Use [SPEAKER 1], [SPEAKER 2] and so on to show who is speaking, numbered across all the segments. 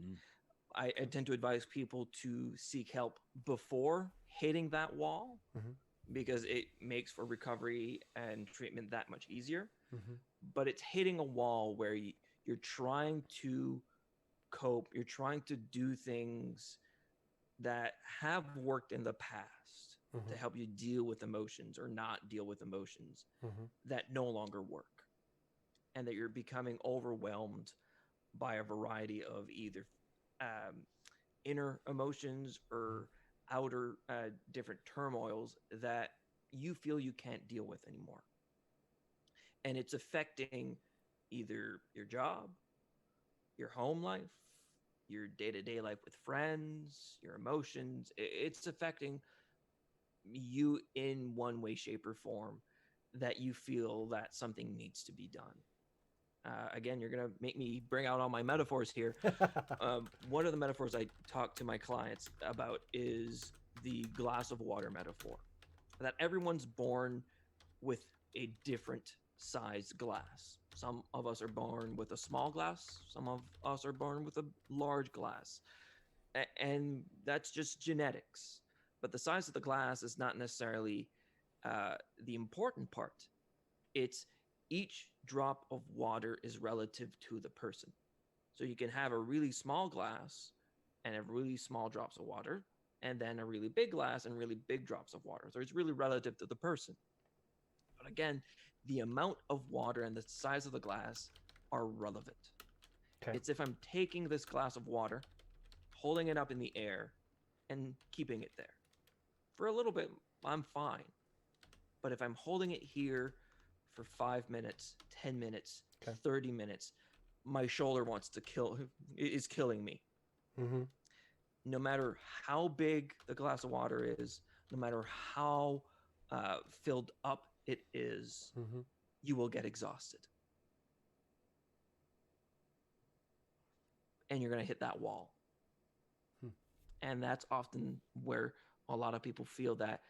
[SPEAKER 1] Mm.
[SPEAKER 2] I tend to advise people to seek help before hitting that wall
[SPEAKER 3] Mm-hmm.
[SPEAKER 2] because it makes for recovery and treatment that much easier.
[SPEAKER 3] Mm-hmm.
[SPEAKER 2] But it's hitting a wall where you're trying to cope, you're trying to do things that have worked in the past to
[SPEAKER 3] Mm-hmm.
[SPEAKER 2] help you deal with emotions or not deal with emotions
[SPEAKER 3] Mm-hmm.
[SPEAKER 2] that no longer work, and that you're becoming overwhelmed by a variety of either um, inner emotions or outer different turmoils that you feel you can't deal with anymore. And it's affecting either your job, your home life, your day to day life with friends, your emotions. It's affecting you in one way, shape, or form that you feel that something needs to be done. Again, you're going to make me bring out all my metaphors here. One of the metaphors I talk to my clients about is the glass of water metaphor. That everyone's born with a different sized glass. Some of us are born with a small glass, some of us are born with a large glass. And that's just genetics. But the size of the glass is not necessarily the important part. It's each drop of water is relative to the person. So you can have a really small glass and have really small drops of water, and then a really big glass and really big drops of water. So it's really relative to the person. But again, the amount of water and the size of the glass are relevant.
[SPEAKER 3] Okay.
[SPEAKER 2] It's if I'm taking this glass of water, holding it up in the air, and keeping it there. For a little bit, I'm fine. But if I'm holding it here for 5 minutes, 10 minutes,
[SPEAKER 3] Okay.
[SPEAKER 2] 30 minutes, my shoulder wants to kill, is killing me.
[SPEAKER 3] Mm-hmm.
[SPEAKER 2] No matter how big the glass of water is, no matter how filled up it is,
[SPEAKER 3] Mm-hmm.
[SPEAKER 2] you will get exhausted. And you're going to hit that wall.
[SPEAKER 3] Hmm.
[SPEAKER 2] And that's often where a lot of people feel that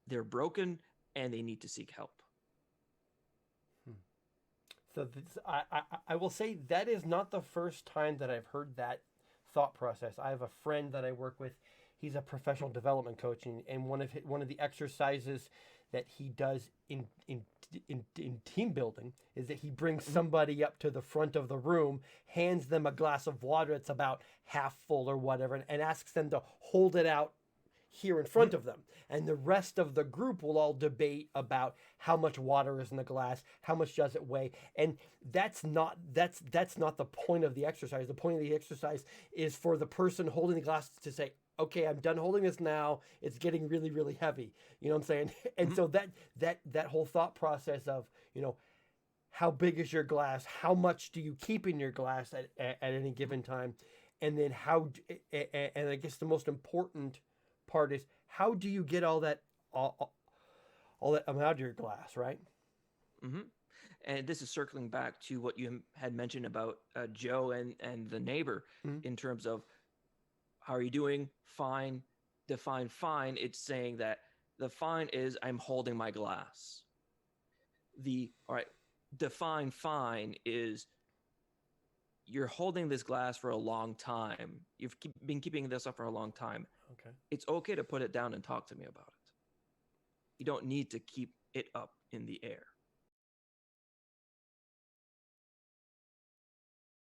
[SPEAKER 2] they're broken and they need to seek help.
[SPEAKER 3] Hmm. So this, I will say that is not the first time that I've heard that thought process. I have a friend that I work with. He's a professional development coach, and one of the exercises that he does in team building is that he brings
[SPEAKER 2] Mm-hmm.
[SPEAKER 3] somebody up to the front of the room, hands them a glass of water that's about half full or whatever, and asks them to hold it out here in
[SPEAKER 2] Mm-hmm.
[SPEAKER 3] front of them. And the rest of the group will all debate about how much water is in the glass, how much does it weigh. And that's not the point of the exercise. The point of the exercise is for the person holding the glass to say, okay, I'm done holding this now. It's getting really, really heavy. You know what I'm saying? And
[SPEAKER 2] Mm-hmm.
[SPEAKER 3] so that whole thought process of, how big is your glass? How much do you keep in your glass at any given time? And then and I guess the most important part is how do you get all that amount of your glass, right?
[SPEAKER 2] Mm-hmm. And this is circling back to what you had mentioned about Joe and the neighbor
[SPEAKER 3] Mm-hmm.
[SPEAKER 2] in terms of how are you doing? Fine. Define fine. It's saying that the fine is I'm holding my glass. The all right, define fine is you're holding this glass for a long time. Been keeping this up for a long time.
[SPEAKER 3] Okay.
[SPEAKER 2] It's okay to put it down and talk to me about it. You don't need to keep it up in the air.